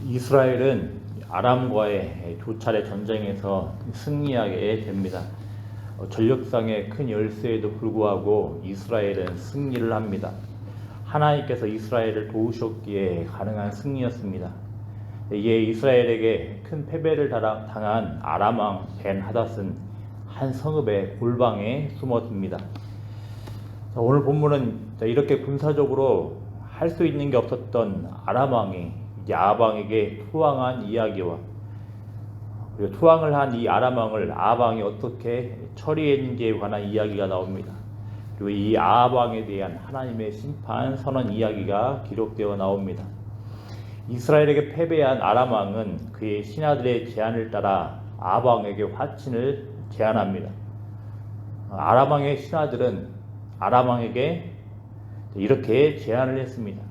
이스라엘은 아람과의 두 차례 전쟁에서 승리하게 됩니다. 전력상의 큰 열세에도 불구하고 이스라엘은 승리를 합니다. 하나님께서 이스라엘을 도우셨기에 가능한 승리였습니다. 이에 이스라엘에게 큰 패배를 당한 아람 왕 벤하닷은 한 성읍의 골방에 숨어듭니다. 오늘 본문은 이렇게 군사적으로 할 수 있는 게 없었던 아람 왕이 아합 왕에게 투항한 이야기와 그리고 투항을 한 이 아람 왕을 아합 왕이 어떻게 처리했는지에 관한 이야기가 나옵니다. 그리고 이 아합 왕에 대한 하나님의 심판 선언 이야기가 기록되어 나옵니다. 이스라엘에게 패배한 아람 왕은 그의 신하들의 제안을 따라 아합 왕에게 화친을 제안합니다. 아람 왕의 신하들은 아람 왕에게 이렇게 제안을 했습니다.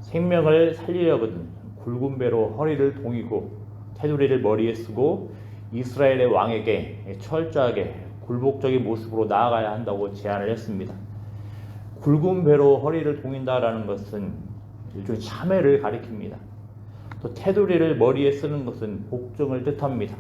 생명을 살리려거든 굵은 배로 허리를 동이고 테두리를 머리에 쓰고 이스라엘의 왕에게 철저하게 굴복적인 모습으로 나아가야 한다고 제안을 했습니다. 굵은 배로 허리를 동인다라는 것은 일종의 참회를 가리킵니다. 또 테두리를 머리에 쓰는 것은 복종을 뜻합니다.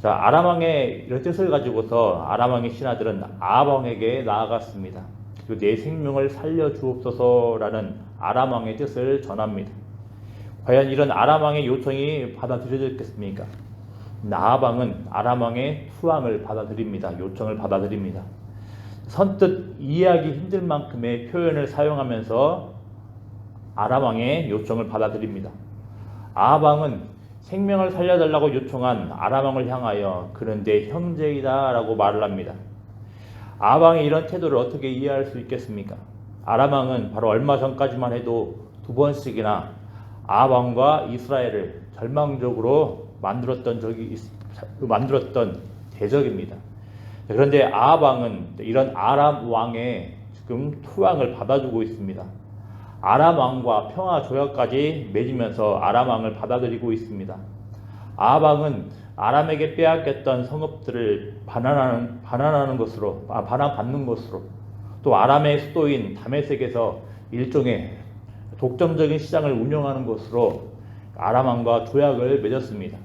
자, 아람 왕의 이런 뜻을 가지고서 아람 왕의 신하들은 아합 왕에게 나아갔습니다. 그리고 내 생명을 살려 주옵소서라는 아람 왕의 뜻을 전합니다. 과연 이런 아람 왕의 요청이 받아들여졌겠습니까? 아합 왕은 아람 왕의 투항을 받아들입니다. 요청을 받아들입니다. 선뜻 이해하기 힘들 만큼의 표현을 사용하면서 아람 왕의 요청을 받아들입니다. 아합 왕은 생명을 살려달라고 요청한 아람 왕을 향하여 그는 내 형제이다 라고 말을 합니다. 아합 왕의 이런 태도를 어떻게 이해할 수 있겠습니까? 아람 왕은 바로 얼마 전까지만 해도 두 번씩이나 아합 왕과 이스라엘을 절망적으로 만들었던 대적입니다. 그런데 아합 왕은 이런 아람 왕의 지금 투항을 받아주고 있습니다. 아람 왕과 평화 조약까지 맺으면서 아람 왕을 받아들이고 있습니다. 아합 왕은 아람에게 빼앗겼던 성읍들을 반환받는 것으로 또 아람의 수도인 다메섹에서 일종의 독점적인 시장을 운영하는 것으로 아람 왕과 조약을 맺었습니다.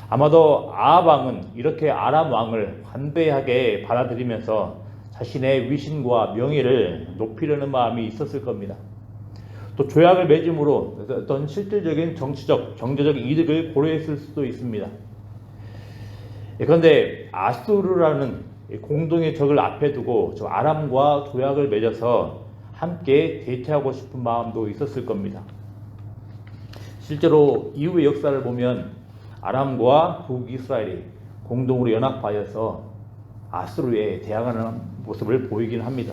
아마도 아합 왕은 이렇게 아람 왕을 관대하게 받아들이면서 자신의 위신과 명예를 높이려는 마음이 있었을 겁니다. 또 조약을 맺음으로 어떤 실질적인 정치적, 경제적 이득을 고려했을 수도 있습니다. 그런데 아수르라는 공동의 적을 앞에 두고 저 아람과 조약을 맺어서 함께 대치하고 싶은 마음도 있었을 겁니다. 실제로 이후의 역사를 보면 아람과 북이스라엘이 공동으로 연합하여서 아수르에 대항하는 모습을 보이긴 합니다.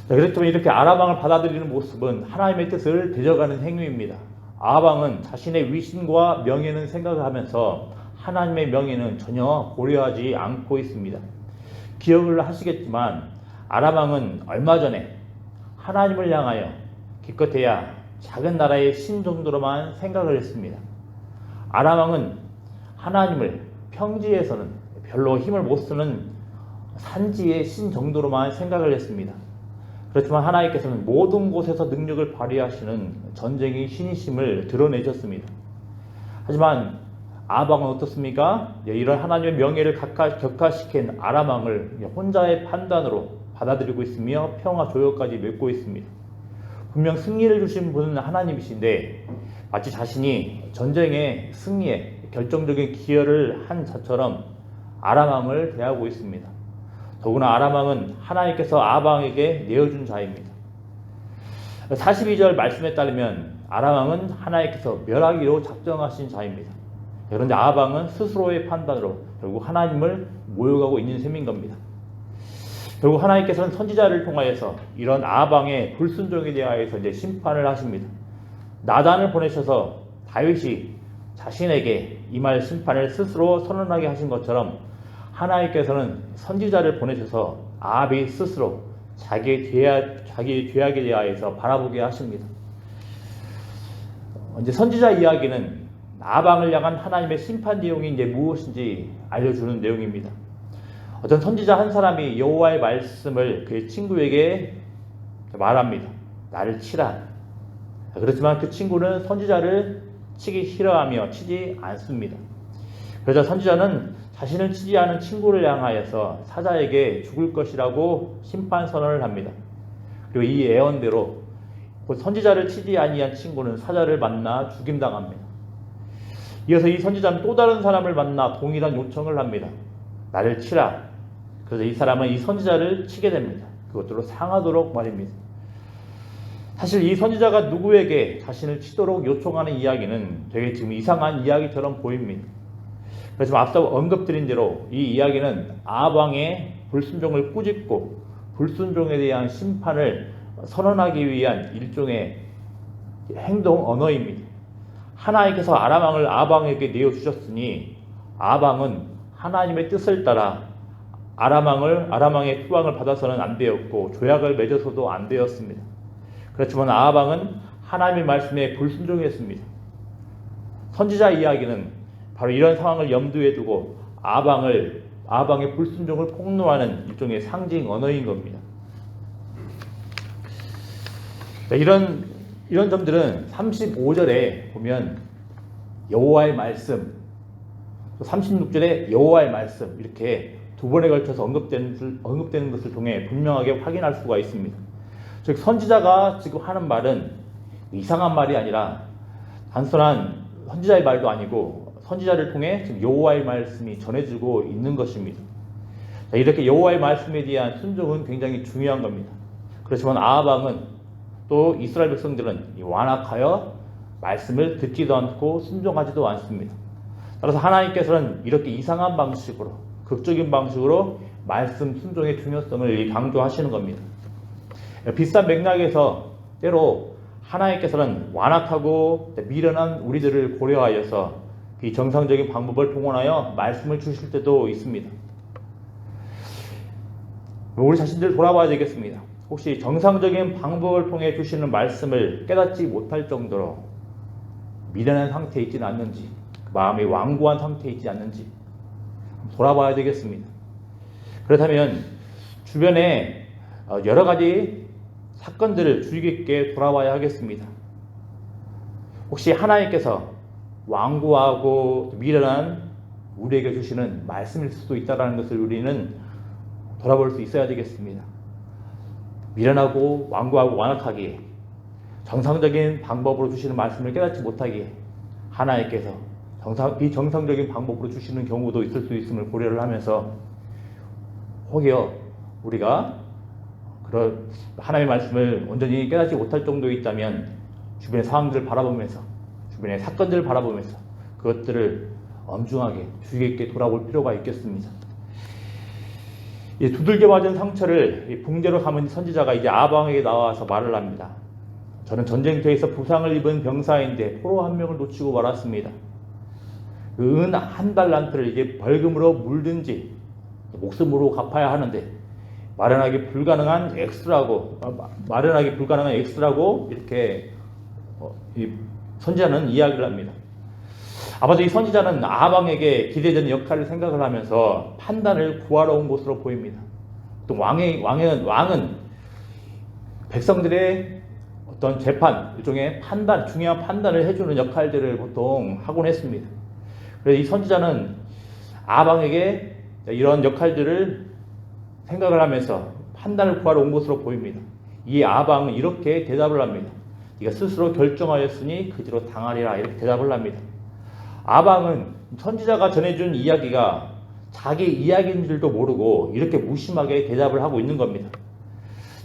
그렇지만 이렇게 아람 왕을 받아들이는 모습은 하나님의 뜻을 대적하는 행위입니다. 아합 왕은 자신의 위신과 명예는 생각하면서 하나님의 명예는 전혀 고려하지 않고 있습니다. 기억을 하시겠지만 아람 왕은 얼마 전에 하나님을 향하여 기껏해야 작은 나라의 신 정도로만 생각을 했습니다. 아람 왕은 하나님을 평지에서는 별로 힘을 못 쓰는 산지의 신 정도로만 생각을 했습니다. 그렇지만 하나님께서는 모든 곳에서 능력을 발휘하시는 전쟁의 신이심을 드러내셨습니다. 하지만 아합 왕은 어떻습니까? 이런 하나님의 명예를 격화시킨 아람 왕을 혼자의 판단으로 받아들이고 있으며 평화 조약까지 맺고 있습니다. 분명 승리를 주신 분은 하나님이신데 마치 자신이 전쟁의 승리에 결정적인 기여를 한 자처럼 아람 왕을 대하고 있습니다. 더구나 아람 왕은 하나님께서 아합 왕에게 내어준 자입니다. 42절 말씀에 따르면 아람 왕은 하나님께서 멸하기로 작정하신 자입니다. 그런데 아합 왕은 스스로의 판단으로 결국 하나님을 모욕하고 있는 셈인 겁니다. 결국 하나님께서는 선지자를 통하여서 이런 아합 왕의 불순종에 대하여서 이제 심판을 하십니다. 나단을 보내셔서 다윗이 자신에게 임할 심판을 스스로 선언하게 하신 것처럼 하나님께서는 선지자를 보내셔서 아합이 스스로 자기의 죄악에 대하여서 바라보게 하십니다. 이제 선지자 이야기는 아합 왕을 향한 하나님의 심판 내용이 이제 무엇인지 알려주는 내용입니다. 어떤 선지자 한 사람이 여호와의 말씀을 그의 친구에게 말합니다. 나를 치라. 그렇지만 그 친구는 선지자를 치기 싫어하며 치지 않습니다. 그러자 선지자는 자신을 치지 않은 친구를 향하여서 사자에게 죽을 것이라고 심판 선언을 합니다. 그리고 이 예언대로 선지자를 치지 아니한 친구는 사자를 만나 죽임당합니다. 이어서 이 선지자는 또 다른 사람을 만나 동일한 요청을 합니다. 나를 치라. 그래서 이 사람은 이 선지자를 치게 됩니다. 그것들로 상하도록 말입니다. 사실 이 선지자가 누구에게 자신을 치도록 요청하는 이야기는 되게 지금 이상한 이야기처럼 보입니다. 그래서 앞서 언급드린 대로 이 이야기는 아방의 불순종을 꾸짖고 불순종에 대한 심판을 선언하기 위한 일종의 행동 언어입니다. 하나님께서 아람 왕을 아방에게 내어주셨으니 아방은 하나님의 뜻을 따라 아람 왕의 투항을 받아서는 안 되었고 조약을 맺어서도 안 되었습니다. 그렇지만 아방은 하나님의 말씀에 불순종했습니다. 선지자 이야기는 바로 이런 상황을 염두에 두고 아방의 불순종을 폭로하는 일종의 상징 언어인 겁니다. 이런 점들은 35절에 보면 여호와의 말씀, 36절에 여호와의 말씀 이렇게 두 번에 걸쳐서 언급되는 것을 통해 분명하게 확인할 수가 있습니다. 즉 선지자가 지금 하는 말은 이상한 말이 아니라 단순한 선지자의 말도 아니고 선지자를 통해 지금 여호와의 말씀이 전해지고 있는 것입니다. 이렇게 여호와의 말씀에 대한 순종은 굉장히 중요한 겁니다. 그렇지만 아방은 또 이스라엘 백성들은 완악하여 말씀을 듣지도 않고 순종하지도 않습니다. 따라서 하나님께서는 이렇게 이상한 방식으로 극적인 방식으로 말씀 순종의 중요성을 강조하시는 겁니다. 비슷한 맥락에서 때로 하나님께서는 완악하고 미련한 우리들을 고려하여서 이 정상적인 방법을 동원하여 말씀을 주실 때도 있습니다. 우리 자신들 돌아봐야 되겠습니다. 혹시 정상적인 방법을 통해 주시는 말씀을 깨닫지 못할 정도로 미련한 상태에 있지는 않는지, 마음이 완고한 상태에 있지 않는지 돌아봐야 되겠습니다. 그렇다면 주변에 여러 가지 사건들을 주의 깊게 돌아봐야 하겠습니다. 혹시 하나님께서 완고하고 미련한 우리에게 주시는 말씀일 수도 있다는 것을 우리는 돌아볼 수 있어야 되겠습니다. 미련하고 완고하고 완악하기에 정상적인 방법으로 주시는 말씀을 깨닫지 못하기에 하나님께서 비정상적인 방법으로 주시는 경우도 있을 수 있음을 고려를 하면서 혹여 우리가 그런 하나님의 말씀을 온전히 깨닫지 못할 정도에 있다면 주변의 상황들을 바라보면서 주변의 사건들을 바라보면서 그것들을 엄중하게 주의 깊게 돌아볼 필요가 있겠습니다. 이 두들겨 맞은 상처를 붕대로 감은 선지자가 이제 아방에게 나와서 말을 합니다. 저는 전쟁터에서 부상을 입은 병사인데 포로 한 명을 놓치고 말았습니다. 은 한 달란트를 이제 벌금으로 물든지 목숨으로 갚아야 하는데 마련하기 불가능한 X라고 이렇게 이 선지자는 이야기를 합니다. 아마도 이 선지자는 아방에게 기대되는 역할을 생각을 하면서 판단을 구하러 온 것으로 보입니다. 또 왕은 백성들의 어떤 재판, 일종의 판단, 중요한 판단을 해주는 역할들을 보통 하곤 했습니다. 그래서 이 선지자는 아방에게 이런 역할들을 생각을 하면서 판단을 구하러 온 것으로 보입니다. 이 아방은 이렇게 대답을 합니다. 네가 스스로 결정하였으니 그대로 당하리라 이렇게 대답을 합니다. 아방은 선지자가 전해준 이야기가 자기 이야기인 줄도 모르고 이렇게 무심하게 대답을 하고 있는 겁니다.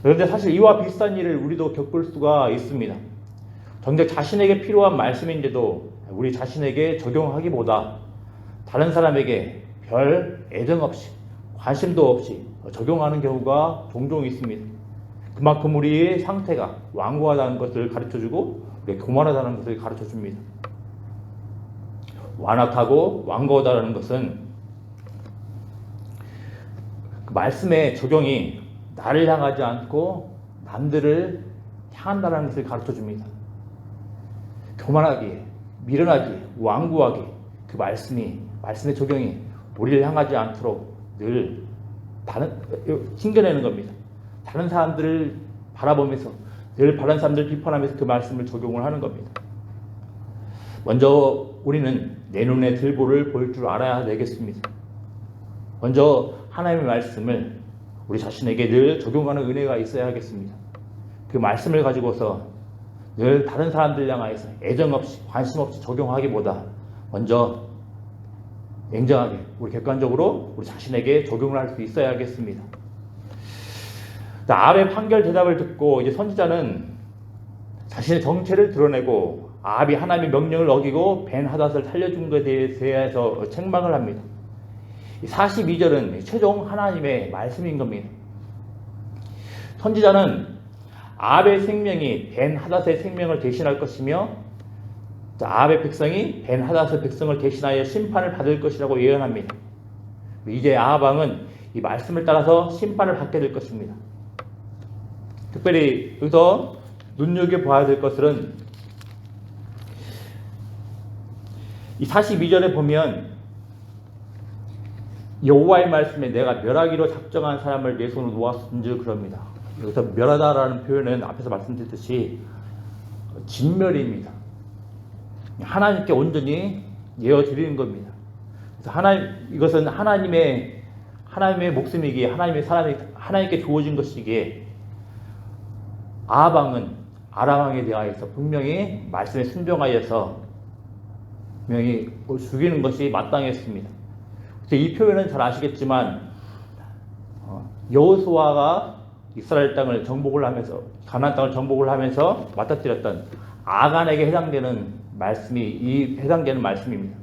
그런데 사실 이와 비슷한 일을 우리도 겪을 수가 있습니다. 정작 자신에게 필요한 말씀인데도 우리 자신에게 적용하기보다 다른 사람에게 별 애정 없이 관심도 없이 적용하는 경우가 종종 있습니다. 그만큼 우리의 상태가 완고하다는 것을 가르쳐주고 우리가 교만하다는 것을 가르쳐줍니다. 완악하고 완고하다는 것은 그 말씀의 적용이 나를 향하지 않고 남들을 향한다는 것을 가르쳐줍니다. 교만하게, 미련하게, 완고하게 그 말씀의 적용이 우리를 향하지 않도록 늘 튕겨내는 겁니다. 다른 사람들을 바라보면서 늘 바른 사람들 비판하면서 그 말씀을 적용을 하는 겁니다. 먼저 우리는 내 눈에 들보를 볼 줄 알아야 되겠습니다. 먼저 하나님의 말씀을 우리 자신에게 늘 적용하는 은혜가 있어야 하겠습니다. 그 말씀을 가지고서 늘 다른 사람들 향하여서 애정 없이 관심 없이 적용하기보다 먼저 냉정하게 우리 객관적으로 우리 자신에게 적용을 할 수 있어야 하겠습니다. 아합의 판결 대답을 듣고 이제 선지자는 자신의 정체를 드러내고 아합이 하나님의 명령을 어기고 벤하닷을 살려준 것에 대해서 책망을 합니다. 42절은 최종 하나님의 말씀인 겁니다. 선지자는 아합의 생명이 벤하닷의 생명을 대신할 것이며 아합의 백성이 벤하닷의 백성을 대신하여 심판을 받을 것이라고 예언합니다. 이제 아합 왕은 이 말씀을 따라서 심판을 받게 될 것입니다. 특별히 여기서 눈여겨봐야 될 것은 이 42절에 보면 여호와의 말씀에 내가 멸하기로 작정한 사람을 내 손으로 놓았은즉 그럽니다. 여기서 멸하다라는 표현은 앞에서 말씀드렸듯이 진멸입니다. 하나님께 온전히 예어드리는 겁니다. 그래서 이것은 하나님의 목숨이기에 하나님께 주어진 것이기에 아합 왕은 아람 왕에 대하여서 분명히 말씀에 순종하여서 분명히 죽이는 것이 마땅했습니다. 이 표현은 잘 아시겠지만 여호수아가 이스라엘 땅을 정복을 하면서 가나안 땅을 정복을 하면서 맞닥뜨렸던 아간에게 해당되는 말씀입니다.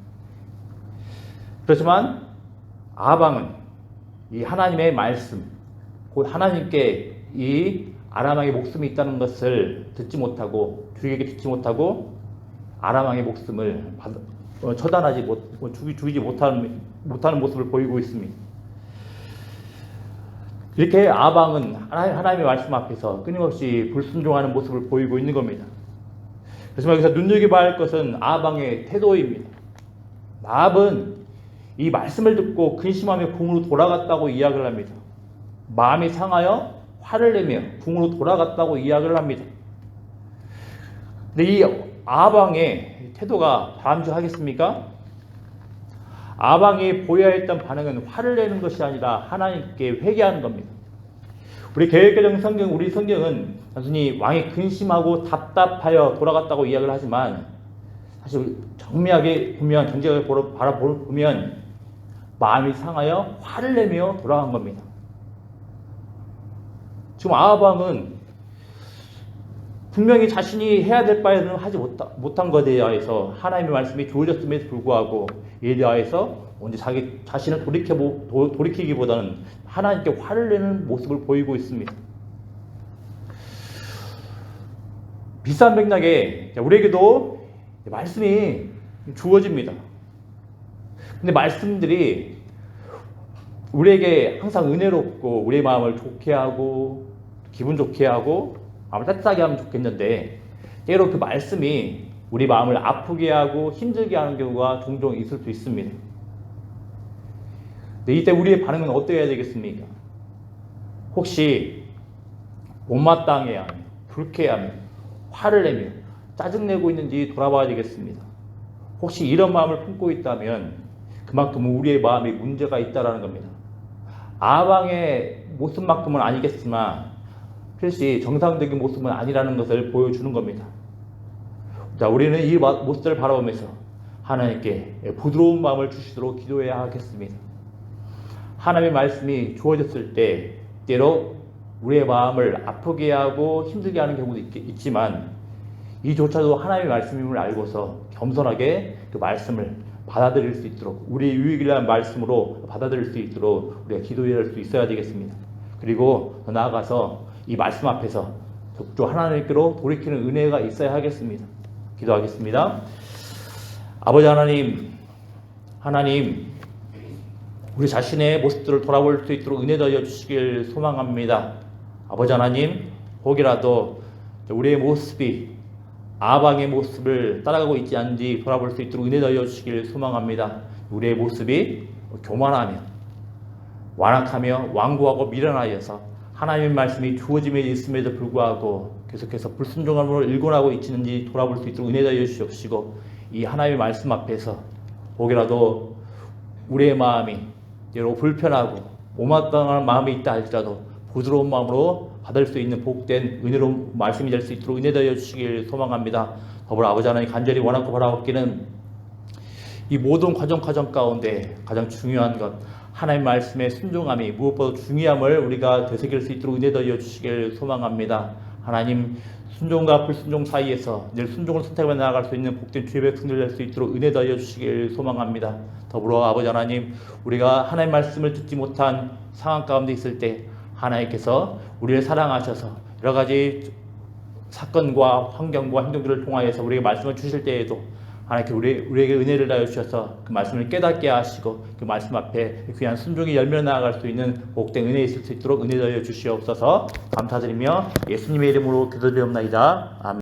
그렇지만 아합 왕은 이 하나님의 말씀, 곧 하나님께 이 아람 왕의 목숨이 있다는 것을 듣지 못하고 주에게 듣지 못하고 아람 왕의 목숨을 처단하지 죽이지 못하는 모습을 보이고 있습니다. 이렇게 아합 왕은 하나님의 말씀 앞에서 끊임없이 불순종하는 모습을 보이고 있는 겁니다. 그래서 여기서 눈여겨봐야 할 것은 아합 왕의 태도입니다. 아합은 이 말씀을 듣고 근심하며 궁으로 돌아갔다고 이야기를 합니다. 마음이 상하여 화를 내며 궁으로 돌아갔다고 이야기를 합니다. 근데 이 아합 왕의 태도가 바람직하겠습니까? 아합 왕이 보여야 했던 반응은 화를 내는 것이 아니라 하나님께 회개하는 겁니다. 우리 개역개정 성경, 우리 성경은 단순히 왕이 근심하고 답답하여 돌아갔다고 이야기를 하지만 사실 정밀하게 보면, 정직하게 바라보면 마음이 상하여 화를 내며 돌아간 겁니다. 지금 아합 왕은 분명히 자신이 해야 될 바에는 하지 못한 것에 대하여서 하나님의 말씀이 주어졌음에도 불구하고 이에 대하여서 언제 자기 자신을 돌이키기보다는 하나님께 화를 내는 모습을 보이고 있습니다. 비슷한 맥락에 우리에게도 말씀이 주어집니다. 근데 말씀들이 우리에게 항상 은혜롭고 우리의 마음을 좋게 하고 기분 좋게 하고 마음을 따뜻하게 하면 좋겠는데 때로 그 말씀이 우리 마음을 아프게 하고 힘들게 하는 경우가 종종 있을 수 있습니다. 근데 이때 우리의 반응은 어떠해야 되겠습니까? 혹시 못마땅해하며 불쾌하며 화를 내며 짜증내고 있는지 돌아봐야 되겠습니다. 혹시 이런 마음을 품고 있다면 그만큼 우리의 마음에 문제가 있다는 겁니다. 아합 왕의 모습만큼은 아니겠지만 필시 정상적인 모습은 아니라는 것을 보여주는 겁니다. 자, 우리는 이 모습을 바라보면서 하나님께 부드러운 마음을 주시도록 기도해야 하겠습니다. 하나님의 말씀이 주어졌을 때 때로 우리의 마음을 아프게 하고 힘들게 하는 경우도 있지만 이조차도 하나님의 말씀임을 알고서 겸손하게 그 말씀을 받아들일 수 있도록 우리 유익을 위한 말씀으로 받아들일 수 있도록 우리가 기도해야 할 수 있어야 되겠습니다. 그리고 더 나아가서 이 말씀 앞에서 주 하나님께로 돌이키는 은혜가 있어야 하겠습니다. 기도하겠습니다. 아버지 하나님 우리 자신의 모습들을 돌아볼 수 있도록 은혜 더하여 주시길 소망합니다. 아버지 하나님 혹이라도 우리의 모습이 아합 왕의 모습을 따라가고 있지 않은지 돌아볼 수 있도록 은혜 더하여 주시길 소망합니다. 우리의 모습이 교만하며 완악하며 완고하고 미련하여서 하나님의 말씀이 주어짐에 있음에도 불구하고 계속해서 불순종함으로 일관하고 있는지 돌아볼 수 있도록 은혜 더하여 주시옵시고, 이 하나님의 말씀 앞에서 혹여라도 우리의 마음이 여러 불편하고 오만당한 마음이 있다 할지라도 부드러운 마음으로 받을 수 있는 복된 은혜로운 말씀이 될 수 있도록 은혜 더하여 주시길 소망합니다. 더불어 아버지 하나님 간절히 원하고 바라옵기는 이 모든 과정 가운데 가장 중요한 것, 하나님 말씀의 순종함이 무엇보다 중요함을 우리가 되새길 수 있도록 은혜 더하여 주시길 소망합니다. 하나님, 순종과 불순종 사이에서 늘 순종을 선택해 나아갈 수 있는 복된 주의 백성들 될 수 있도록 은혜 더하여 주시길 소망합니다. 더불어 아버지 하나님, 우리가 하나님 말씀을 듣지 못한 상황 가운데 있을 때 하나님께서 우리를 사랑하셔서 여러 가지 사건과 환경과 행동들을 통하여서 우리에게 말씀을 주실 때에도 하나님께 우리에게 은혜를 다해 주셔서 그 말씀을 깨닫게 하시고 그 말씀 앞에 귀한 순종이 열며 나아갈 수 있는 복된 은혜 있을 수 있도록 은혜 다해 주시옵소서. 감사드리며 예수님의 이름으로 기도드리옵나이다. 아멘.